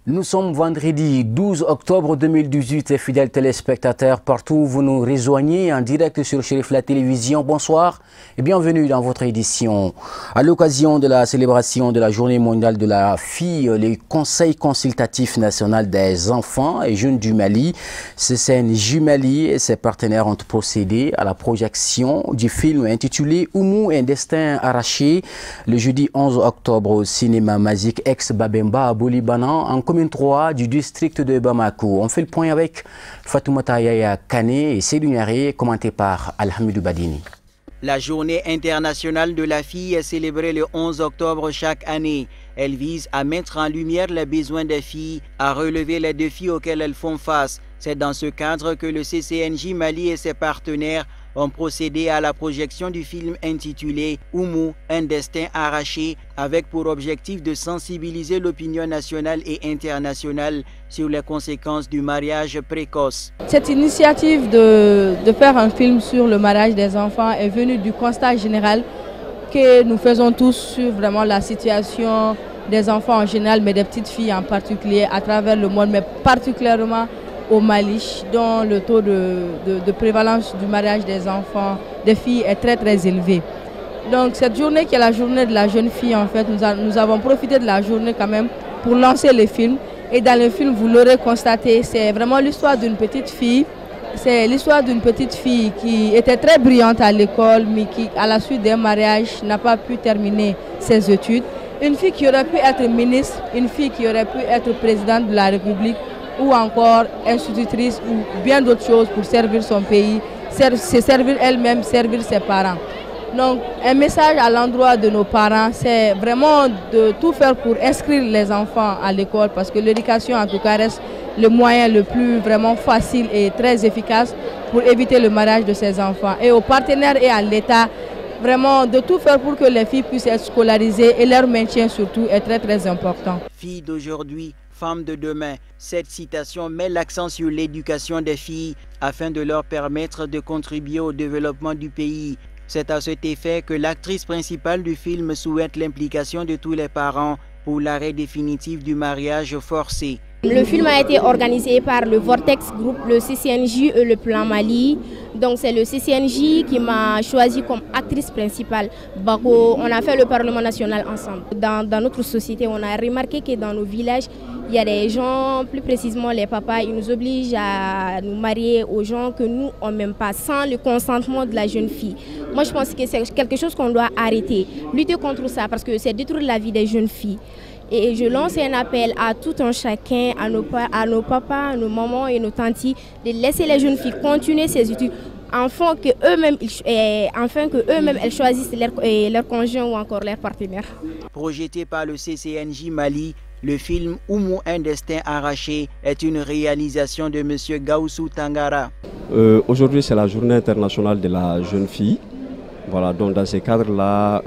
Nous sommes vendredi 12 octobre 2018 et fidèles téléspectateurs partout où vous nous rejoignez en direct sur Chérif la télévision. Bonsoir et bienvenue dans votre édition. À l'occasion de la célébration de la Journée mondiale de la fille, le Conseil consultatif national des enfants et jeunes du Mali, CCNJ Mali et ses partenaires ont procédé à la projection du film intitulé Oumou, un destin arraché le jeudi 11 octobre au cinéma Magique ex-Babemba à Boulibana en commune 3 du district de Bamako. On fait le point avec Fatoumata Yaya Kane et Seydou Niaré, commenté par Alhamidou Badini. La journée internationale de la fille est célébrée le 11 octobre chaque année. Elle vise à mettre en lumière les besoins des filles, à relever les défis auxquels elles font face. C'est dans ce cadre que le CCNJ Mali et ses partenaires ont procédé à la projection du film intitulé Oumou, un destin arraché, avec pour objectif de sensibiliser l'opinion nationale et internationale sur les conséquences du mariage précoce. Cette initiative de faire un film sur le mariage des enfants est venue du constat général que nous faisons tous sur vraiment la situation des enfants en général, mais des petites filles en particulier à travers le monde, mais particulièrement au Mali, dont le taux de prévalence du mariage des enfants, des filles est très élevé. Donc cette journée qui est la journée de la jeune fille, en fait, nous avons profité de la journée quand même pour lancer le film. Et dans le film, vous l'aurez constaté, c'est vraiment l'histoire d'une petite fille. C'est l'histoire d'une petite fille qui était très brillante à l'école, mais qui, à la suite d'un mariage, n'a pas pu terminer ses études. Une fille qui aurait pu être ministre, une fille qui aurait pu être présidente de la République, ou encore institutrice ou bien d'autres choses pour servir son pays, se servir elle-même, servir ses parents. Donc un message à l'endroit de nos parents, c'est vraiment de tout faire pour inscrire les enfants à l'école parce que l'éducation en tout cas reste le moyen le plus vraiment facile et très efficace pour éviter le mariage de ces enfants. Et aux partenaires et à l'État, vraiment de tout faire pour que les filles puissent être scolarisées et leur maintien surtout est très important. Filles d'aujourd'hui, femmes de demain. Cette citation met l'accent sur l'éducation des filles afin de leur permettre de contribuer au développement du pays. C'est à cet effet que l'actrice principale du film souhaite l'implication de tous les parents pour l'arrêt définitif du mariage forcé. Le film a été organisé par le Vortex Group, le CCNJ et le Plan Mali. Donc c'est le CCNJ qui m'a choisi comme actrice principale. Bako, on a fait le Parlement national ensemble. Dans notre société, on a remarqué que dans nos villages, il y a des gens, plus précisément les papas, ils nous obligent à nous marier aux gens que nous, on n'aime pas, sans le consentement de la jeune fille. Moi, je pense que c'est quelque chose qu'on doit arrêter, lutter contre ça, parce que c'est détruire la vie des jeunes filles. Et je lance un appel à tout un chacun, à nos papas, à nos mamans et nos tantis, de laisser les jeunes filles continuer ces études, afin que eux-mêmes elles choisissent leur conjoint ou encore leur partenaire. Projeté par le CCNJ Mali, le film Oumou, un destin arraché est une réalisation de M. Gaoussou Tangara. Aujourd'hui, c'est la journée internationale de la jeune fille. Voilà, donc dans ce cadre-là,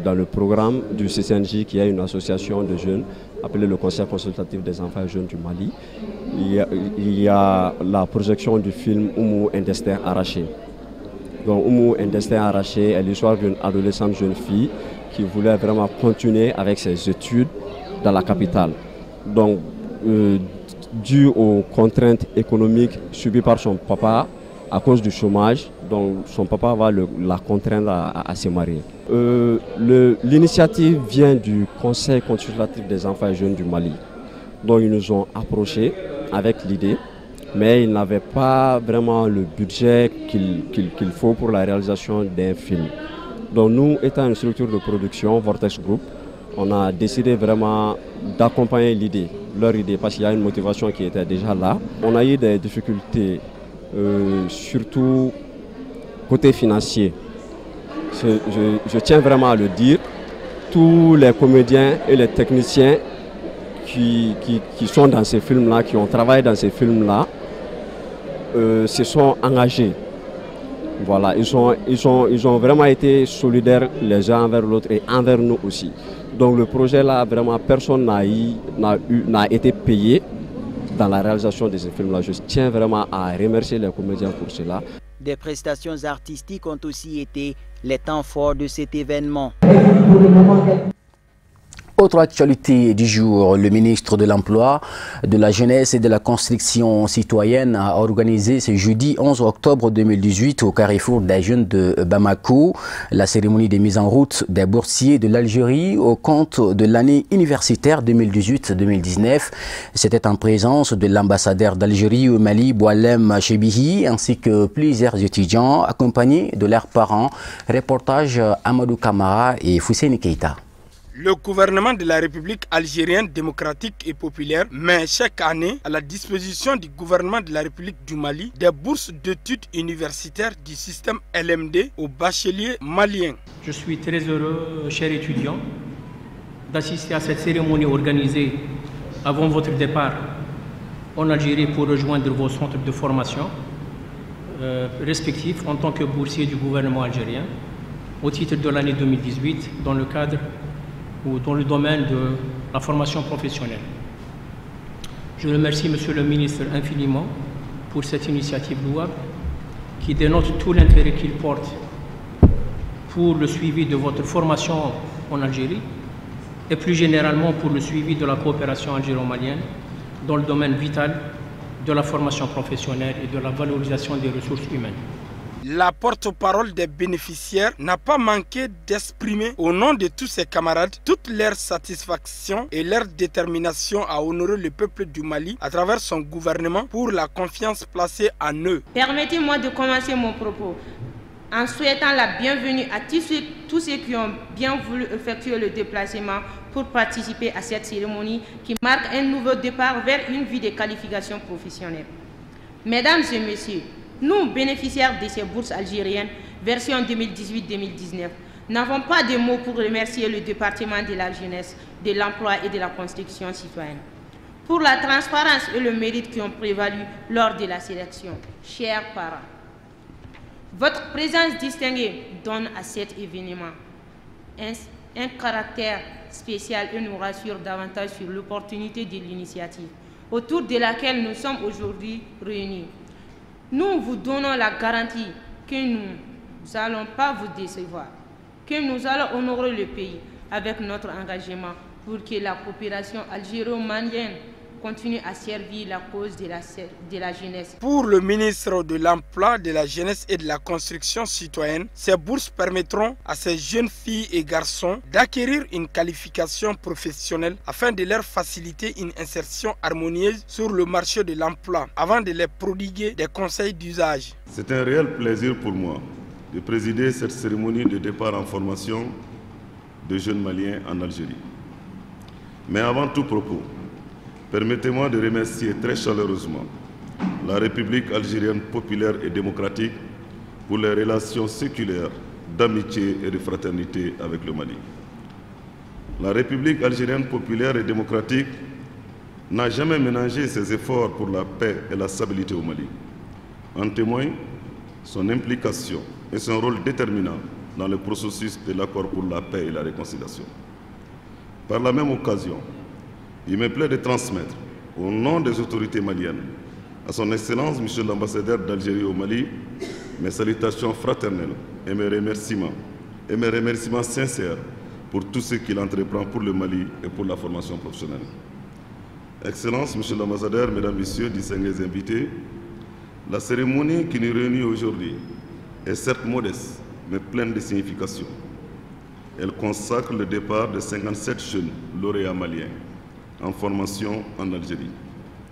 dans le programme du CCNJ, qui est une association de jeunes appelée le Conseil consultatif des enfants et jeunes du Mali, il y a la projection du film Oumou, un destin arraché. Donc Oumou, un destin arraché est l'histoire d'une adolescente jeune fille qui voulait vraiment continuer avec ses études dans la capitale. Donc, dû aux contraintes économiques subies par son papa à cause du chômage, donc son papa va la contraindre à se marier. L'initiative vient du Conseil consultatif des enfants et jeunes du Mali. Donc ils nous ont approchés avec l'idée, mais ils n'avaient pas vraiment le budget qu'il faut pour la réalisation d'un film. Donc nous, étant une structure de production, Vortex Group, on a décidé vraiment d'accompagner leur idée, parce qu'il y a une motivation qui était déjà là. On a eu des difficultés, surtout côté financier. Je tiens vraiment à le dire, tous les comédiens et les techniciens qui sont dans ces films-là, qui ont travaillé dans ces films-là, se sont engagés. Voilà, ils ont vraiment été solidaires les uns envers l'autre et envers nous aussi. Donc le projet là, vraiment personne n'a été payé dans la réalisation de ces films-là. Je tiens vraiment à remercier les comédiens pour cela. Des prestations artistiques ont aussi été les temps forts de cet événement. Autre actualité du jour, le ministre de l'Emploi, de la Jeunesse et de la Construction citoyenne a organisé ce jeudi 11 octobre 2018 au Carrefour des Jeunes de Bamako la cérémonie de mise en route des boursiers de l'Algérie au compte de l'année universitaire 2018-2019. C'était en présence de l'ambassadeur d'Algérie au Mali, Boualem Chebihi, ainsi que plusieurs étudiants accompagnés de leurs parents. Reportage Amadou Kamara et Fousseini Keita. Le gouvernement de la République algérienne démocratique et populaire met chaque année à la disposition du gouvernement de la République du Mali des bourses d'études universitaires du système LMD aux bacheliers maliens. Je suis très heureux, chers étudiants, d'assister à cette cérémonie organisée avant votre départ en Algérie pour rejoindre vos centres de formation respectifs en tant que boursier du gouvernement algérien au titre de l'année 2018 dans le cadre ou dans le domaine de la formation professionnelle. Je remercie Monsieur le ministre infiniment pour cette initiative louable qui dénote tout l'intérêt qu'il porte pour le suivi de votre formation en Algérie et plus généralement pour le suivi de la coopération algéro-malienne dans le domaine vital de la formation professionnelle et de la valorisation des ressources humaines. La porte-parole des bénéficiaires n'a pas manqué d'exprimer au nom de tous ses camarades toute leur satisfaction et leur détermination à honorer le peuple du Mali à travers son gouvernement pour la confiance placée en eux. Permettez-moi de commencer mon propos en souhaitant la bienvenue à tous ceux qui ont bien voulu effectuer le déplacement pour participer à cette cérémonie qui marque un nouveau départ vers une vie de qualification professionnelle. Mesdames et messieurs, nous, bénéficiaires de ces bourses algériennes, version 2018-2019, n'avons pas de mots pour remercier le département de la jeunesse, de l'emploi et de la construction citoyenne pour la transparence et le mérite qui ont prévalu lors de la sélection. Chers parents, votre présence distinguée donne à cet événement un caractère spécial et nous rassure davantage sur l'opportunité de l'initiative autour de laquelle nous sommes aujourd'hui réunis. Nous vous donnons la garantie que nous n'allons pas vous décevoir, que nous allons honorer le pays avec notre engagement pour que la coopération algéro-malienne continue à servir la cause de la jeunesse. Pour le ministre de l'Emploi, de la Jeunesse et de la Construction citoyenne, ces bourses permettront à ces jeunes filles et garçons d'acquérir une qualification professionnelle afin de leur faciliter une insertion harmonieuse sur le marché de l'emploi avant de les prodiguer des conseils d'usage. C'est un réel plaisir pour moi de présider cette cérémonie de départ en formation de jeunes Maliens en Algérie. Mais avant tout propos, permettez-moi de remercier très chaleureusement la République algérienne populaire et démocratique pour les relations séculaires d'amitié et de fraternité avec le Mali. La République algérienne populaire et démocratique n'a jamais ménagé ses efforts pour la paix et la stabilité au Mali. En témoigne son implication et son rôle déterminant dans le processus de l'accord pour la paix et la réconciliation. Par la même occasion, il me plaît de transmettre, au nom des autorités maliennes, à son Excellence, Monsieur l'ambassadeur d'Algérie au Mali, mes salutations fraternelles et mes remerciements sincères pour tout ce qu'il entreprend pour le Mali et pour la formation professionnelle. Excellence, Monsieur l'ambassadeur, Mesdames, Messieurs, distingués invités, la cérémonie qui nous réunit aujourd'hui est certes modeste, mais pleine de signification. Elle consacre le départ de 57 jeunes lauréats maliens en formation en Algérie,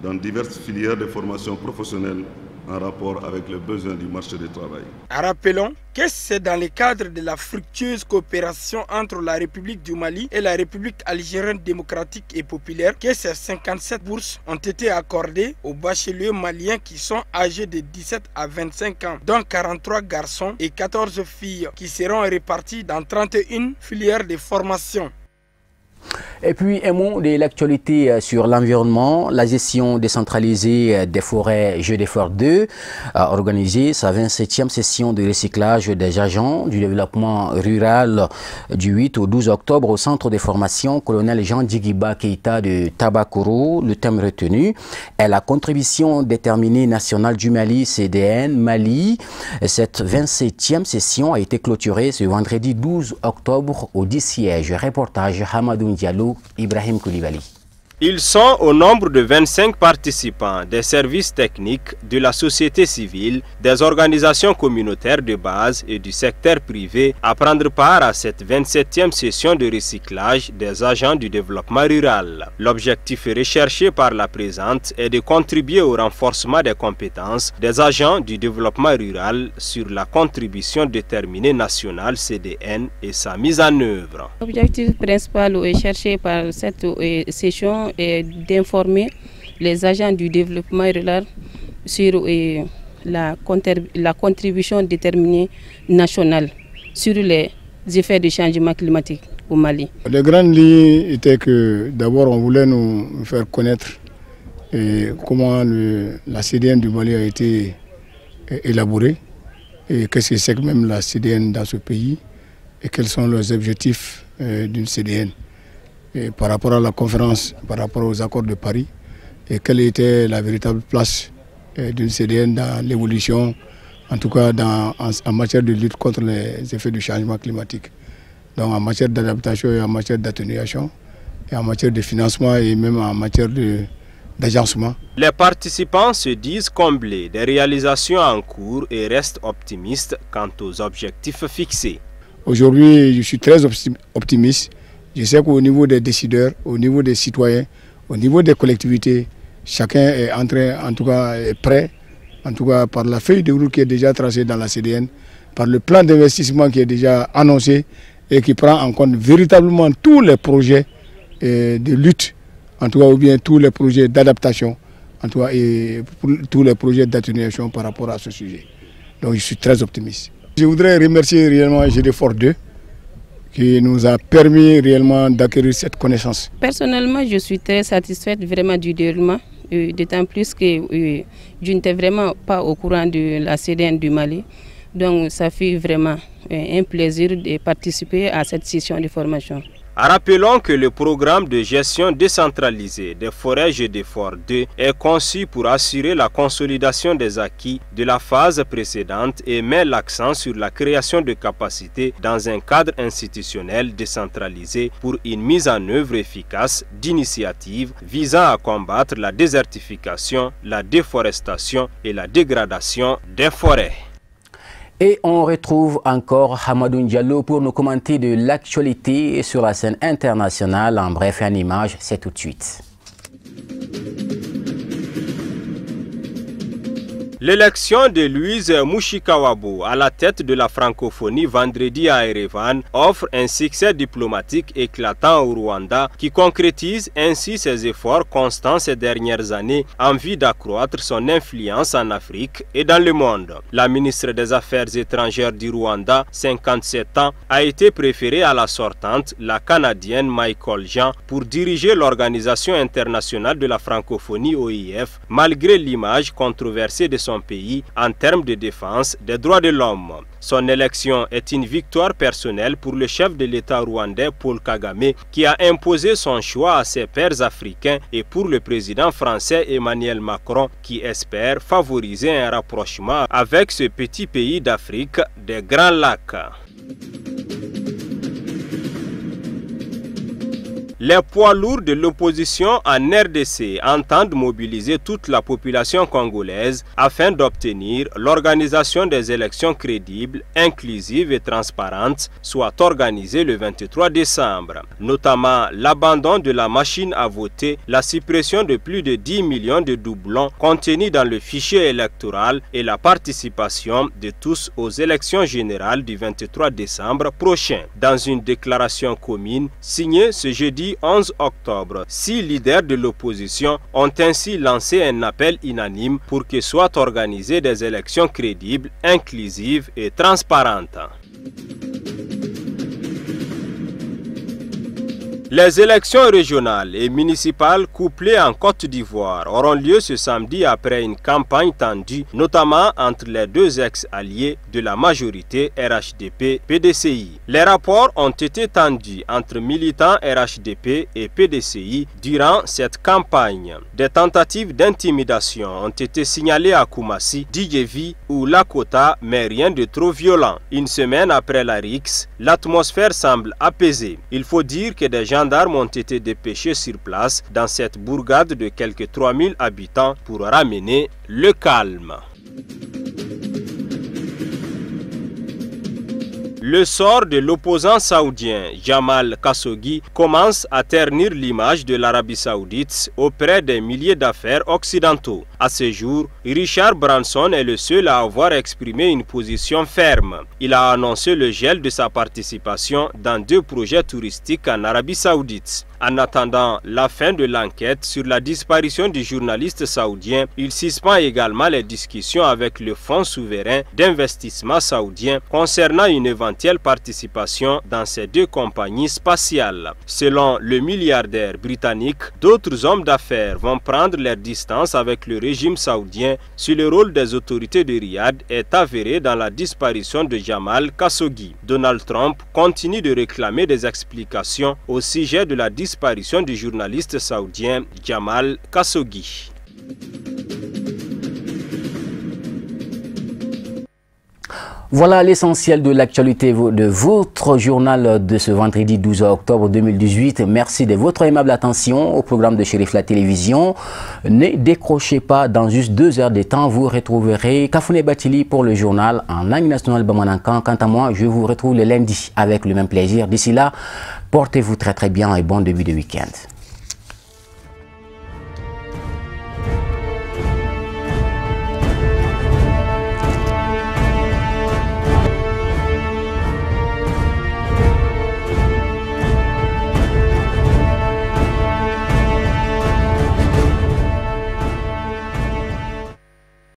dans diverses filières de formation professionnelle en rapport avec les besoins du marché du travail. Rappelons que c'est dans le cadre de la fructueuse coopération entre la République du Mali et la République algérienne démocratique et populaire que ces 57 bourses ont été accordées aux bacheliers maliens qui sont âgés de 17 à 25 ans, dont 43 garçons et 14 filles qui seront répartis dans 31 filières de formation. Et puis un mot de l'actualité sur l'environnement. La gestion décentralisée des forêts Jeux d'Effort 2 a organisé sa 27e session de recyclage des agents du développement rural du 8 au 12 octobre au centre de formation colonel Jean Djigiba Keita de Tabakoro. Le thème retenu est la contribution déterminée nationale du Mali, CDN Mali. Cette 27e session a été clôturée ce vendredi 12 octobre au 10 sièges. Reportage Hamadou Diallo, Ibrahim Koulibaly. Ils sont au nombre de 25 participants des services techniques, de la société civile, des organisations communautaires de base et du secteur privé à prendre part à cette 27e session de recyclage des agents du développement rural. L'objectif recherché par la présente est de contribuer au renforcement des compétences des agents du développement rural sur la contribution déterminée nationale CDN et sa mise en œuvre. L'objectif principal recherché par cette session est d'informer les agents du développement rural sur la contribution déterminée nationale sur les effets du changement climatique au Mali. Les grandes lignes étaient que d'abord on voulait nous faire connaître comment la CDN du Mali a été élaborée et qu'est-ce que c'est que même la CDN dans ce pays et quels sont les objectifs d'une CDN. Et par rapport à la conférence, par rapport aux accords de Paris, et quelle était la véritable place d'une CDN dans l'évolution, en tout cas en matière de lutte contre les effets du changement climatique. Donc en matière d'adaptation et en matière d'atténuation, et en matière de financement et même en matière d'agencement. Les participants se disent comblés des réalisations en cours et restent optimistes quant aux objectifs fixés. Aujourd'hui, je suis très optimiste. Je sais qu'au niveau des décideurs, au niveau des citoyens, au niveau des collectivités, chacun est en train, en tout cas, est prêt, en tout cas par la feuille de route qui est déjà tracée dans la CDN, par le plan d'investissement qui est déjà annoncé et qui prend en compte véritablement tous les projets de lutte, en tout cas, ou bien tous les projets d'adaptation, en tout cas, et tous les projets d'atténuation par rapport à ce sujet. Donc je suis très optimiste. Je voudrais remercier réellement GDFOR 2, qui nous a permis réellement d'acquérir cette connaissance. Personnellement, je suis très satisfaite vraiment du déroulement, d'autant plus que je n'étais vraiment pas au courant de la CDN du Mali. Donc ça fait vraiment un plaisir de participer à cette session de formation. Rappelons que le programme de gestion décentralisée des forêts GDFOR 2 est conçu pour assurer la consolidation des acquis de la phase précédente et met l'accent sur la création de capacités dans un cadre institutionnel décentralisé pour une mise en œuvre efficace d'initiatives visant à combattre la désertification, la déforestation et la dégradation des forêts. Et on retrouve encore Hamadou Diallo pour nous commenter de l'actualité sur la scène internationale. En bref et en images, c'est tout de suite. L'élection de Louise Mushikawabo à la tête de la francophonie vendredi à Erevan offre un succès diplomatique éclatant au Rwanda qui concrétise ainsi ses efforts constants ces dernières années en vue d'accroître son influence en Afrique et dans le monde. La ministre des Affaires étrangères du Rwanda, 57 ans, a été préférée à la sortante, la Canadienne Michael Jean, pour diriger l'Organisation internationale de la francophonie OIF, malgré l'image controversée de son pays en termes de défense des droits de l'homme. Son élection est une victoire personnelle pour le chef de l'État rwandais Paul Kagame qui a imposé son choix à ses pairs africains et pour le président français Emmanuel Macron qui espère favoriser un rapprochement avec ce petit pays d'Afrique des Grands Lacs. Les poids lourds de l'opposition en RDC entendent mobiliser toute la population congolaise afin d'obtenir l'organisation des élections crédibles, inclusives et transparentes, soit organisées le 23 décembre. Notamment l'abandon de la machine à voter, la suppression de plus de 10 millions de doublons contenus dans le fichier électoral et la participation de tous aux élections générales du 23 décembre prochain. Dans une déclaration commune signée ce jeudi 11 octobre, 6 leaders de l'opposition ont ainsi lancé un appel unanime pour que soient organisées des élections crédibles, inclusives et transparentes. Les élections régionales et municipales couplées en Côte d'Ivoire auront lieu ce samedi après une campagne tendue, notamment entre les deux ex-alliés de la majorité RHDP-PDCI. Les rapports ont été tendus entre militants RHDP et PDCI durant cette campagne. Des tentatives d'intimidation ont été signalées à Koumassi, Djévi ou Lakota, mais rien de trop violent. Une semaine après la rixe, l'atmosphère semble apaisée. Il faut dire que des gens gendarmes ont été dépêchés sur place dans cette bourgade de quelques 3000 habitants pour ramener le calme. Le sort de l'opposant saoudien Jamal Khashoggi commence à ternir l'image de l'Arabie saoudite auprès des milliers d'affaires occidentaux. À ce jour, Richard Branson est le seul à avoir exprimé une position ferme. Il a annoncé le gel de sa participation dans 2 projets touristiques en Arabie saoudite. En attendant la fin de l'enquête sur la disparition du journaliste saoudien, il suspend également les discussions avec le Fonds souverain d'investissement saoudien concernant une éventuelle participation dans ces 2 compagnies spatiales. Selon le milliardaire britannique, d'autres hommes d'affaires vont prendre leur distance avec le régime saoudien si le rôle des autorités de Riyad est avéré dans la disparition de Jamal Khashoggi. Donald Trump continue de réclamer des explications au sujet de la disparition du journaliste saoudien Jamal Khashoggi. Voilà l'essentiel de l'actualité de votre journal de ce vendredi 12 octobre 2018. Merci de votre aimable attention au programme de Chérif la télévision. Ne décrochez pas, dans juste 2 heures de temps, vous retrouverez Kafouné Batili pour le journal en langue nationale Bamanankan. Quant à moi, je vous retrouve le lundi avec le même plaisir. D'ici là, portez-vous très bien et bon début de week-end.